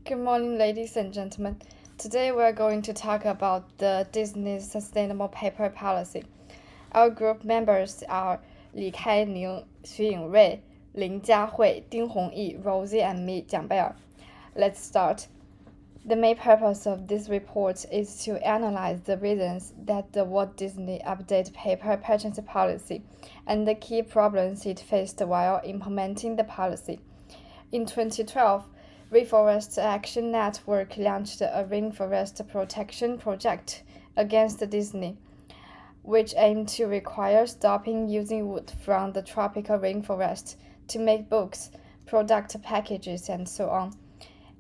Good morning, ladies and gentlemen. Today we're going to talk about the Disney's sustainable paper policy. Our group members are Li Kaining, Xu Yingrui, Lin Jiahui, Ding Hongyi, Rosie, and me, Jiang Beier. Let's start. The main purpose of this report is to analyze the reasons that the Walt Disney updated paper purchasing policy and the key problems it faced while implementing the policy. In 2012, Rainforest Action Network launched a rainforest protection project against Disney, which aimed to require stopping using wood from the tropical rainforest to make books, product packages, and so on.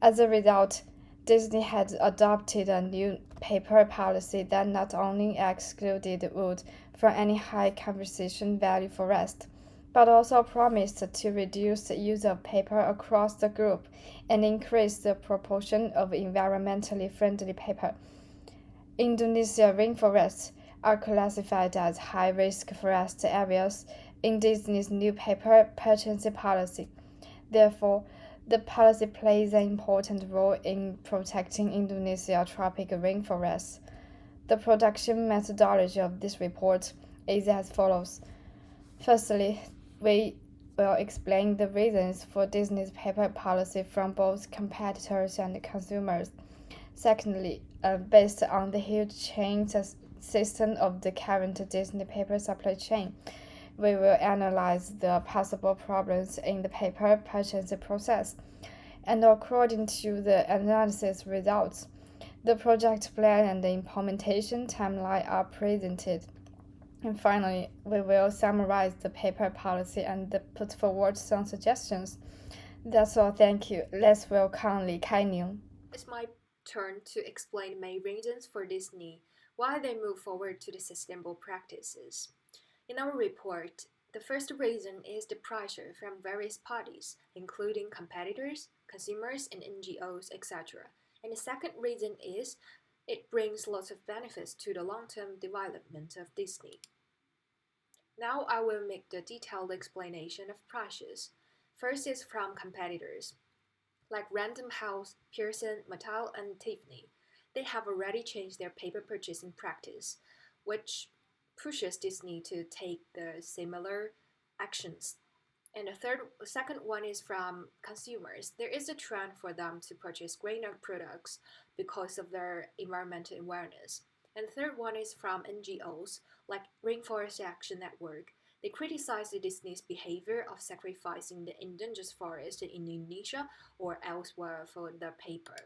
As a result, Disney had adopted a new paper policy that not only excluded wood from any high conservation value forest, but also promised to reduce the use of paper across the group and increase the proportion of environmentally friendly paper. Indonesia rainforests are classified as high-risk forest areas in Disney's new paper purchasing policy. Therefore, the policy plays an important role in protecting Indonesia's tropical rainforests. The production methodology of this report is as follows. Firstly, we will explain the reasons for Disney's paper policy from both competitors and consumers. Secondly, based on the huge chain system of the current Disney paper supply chain, we will analyze the possible problems in the paper purchase process. And according to the analysis results, the project plan and the implementation timeline are presented. And finally, we will summarize the paper policy and put forward some suggestions. That's all, thank you. Let's welcome Li Kaining. It's my turn to explain main reasons for Disney why they move forward to the sustainable practices. In our report, the first reason is the pressure from various parties, including competitors, consumers, and NGOs, etc. And the second reason is it brings lots of benefits to the long-term development of Disney. Now I will make the detailed explanation of pressures. First is from competitors like Random House, Pearson, Mattel, and Tiffany. They have already changed their paper purchasing practice, which pushes Disney to take the similar actions. And the second one is from consumers. There is a trend for them to purchase greener products because of their environmental awareness. And the third one is from NGOs like Rainforest Action Network. They criticize the Disney's behavior of sacrificing the endangered forest in Indonesia or elsewhere for the paper.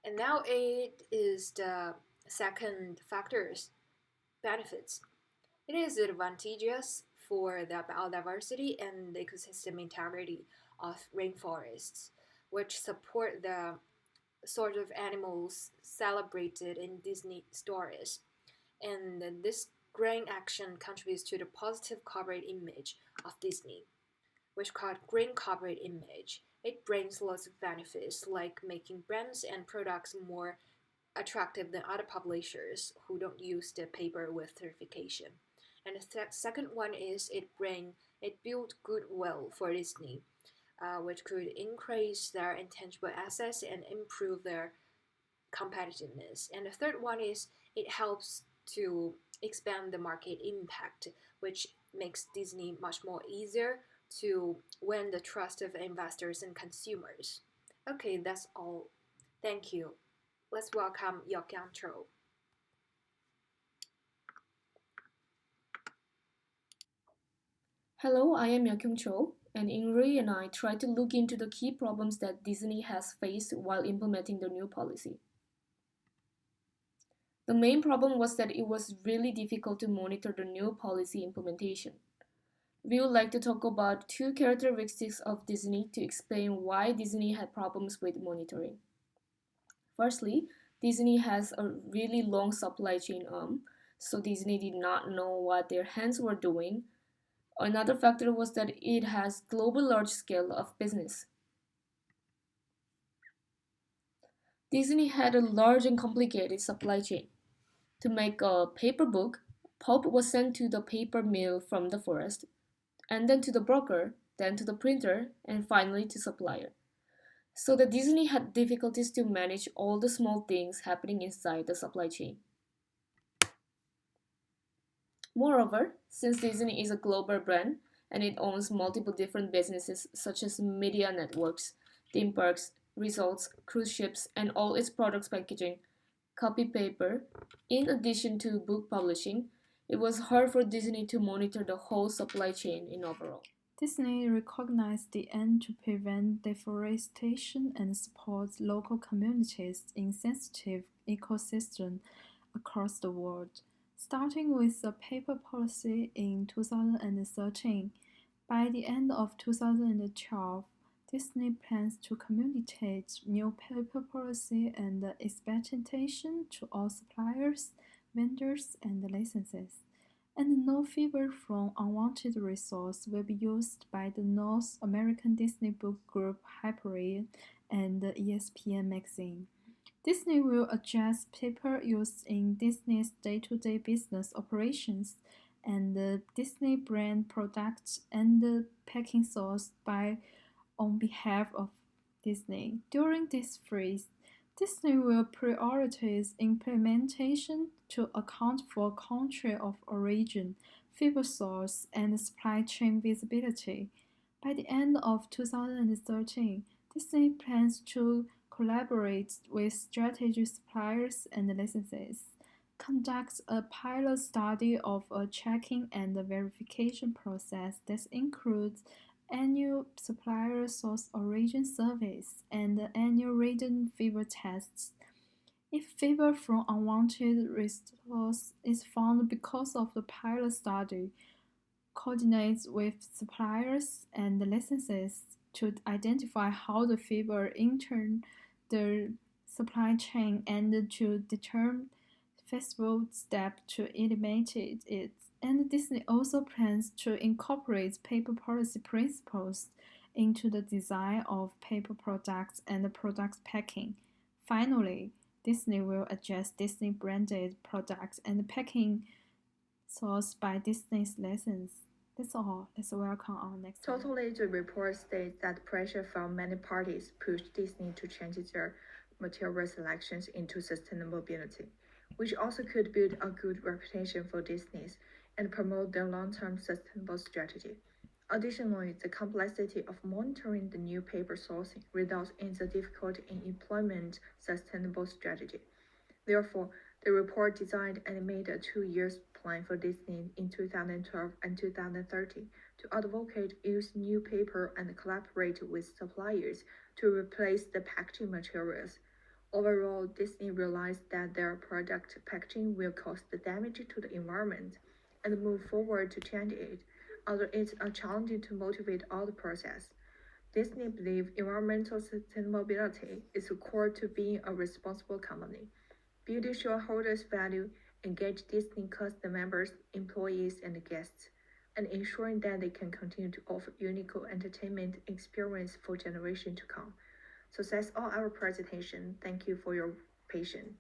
And now it is the second factor's benefits. It is advantageous for the biodiversity and ecosystem integrity of rainforests, which support the sort of animals celebrated in Disney stories. And this green action contributes to the positive corporate image of Disney, which called green corporate image. It brings lots of benefits like making brands and products more attractive than other publishers who don't use the paper with certification. And the second one is it built goodwill for Disney, which could increase their intangible assets and improve their competitiveness. And the third one is it helps to expand the market impact, which makes Disney much more easier to win the trust of investors and consumers. Okay, that's all. Thank you. Let's welcome Yokyang Cho. Hello, I am Yakyung Cho, and Ingrid and I tried to look into the key problems that Disney has faced while implementing the new policy. The main problem was that it was really difficult to monitor the new policy implementation. We would like to talk about two characteristics of Disney to explain why Disney had problems with monitoring. Firstly, Disney has a really long supply chain arm, so Disney did not know what their hands were doing. Another factor was that it has global large scale of business. Disney had a large and complicated supply chain. To make a paper book, pulp was sent to the paper mill from the forest, and then to the broker, then to the printer, and finally to supplier. So the Disney had difficulties to manage all the small things happening inside the supply chain. Moreover, since Disney is a global brand and it owns multiple different businesses such as media networks, theme parks, resorts, cruise ships, and all its products packaging, copy paper, in addition to book publishing, it was hard for Disney to monitor the whole supply chain in overall. Disney recognized the end to prevent deforestation and support local communities in sensitive ecosystems across the world. Starting with the paper policy in 2013, by the end of 2012, Disney plans to communicate new paper policy and expectation to all suppliers, vendors, and licenses. And no fever from unwanted resource will be used by the North American Disney Book Group Hyperion and ESPN Magazine. Disney will adjust paper used in Disney's day-to-day business operations and the Disney brand products and the packing source by on behalf of Disney. During this phase, Disney will prioritize implementation to account for country of origin, fiber source, and supply chain visibility. By the end of 2013, Disney plans to collaborate with strategic suppliers and licenses, conduct a pilot study of a checking and verification process that includes annual supplier source origin surveys and annual random fever tests. If fever from unwanted resource is found because of the pilot study, coordinates with suppliers and licenses to identify how the fever entered the supply chain and to determine feasible steps to eliminate it. And Disney also plans to incorporate paper policy principles into the design of paper products and product packing. Finally, Disney will adjust Disney branded products and packing sourced by Disney's license. That's all. Let's welcome our next one. Totally, the report states that pressure from many parties pushed Disney to change their material selections into sustainability, which also could build a good reputation for Disney's and promote their long-term sustainable strategy. Additionally, the complexity of monitoring the new paper sourcing results in the difficulty in implement sustainable strategy. Therefore, the report designed and made a 2 year plan for Disney in 2012 and 2013 to advocate use new paper and collaborate with suppliers to replace the packaging materials. Overall, Disney realized that their product packaging will cause the damage to the environment and move forward to change it, although it's a challenge to motivate all the process. Disney believes environmental sustainability is core to being a responsible company. Building shareholders' value, engage Disney cast members, employees, and guests, and ensuring that they can continue to offer unique entertainment experience for generations to come. So that's all our presentation. Thank you for your patience.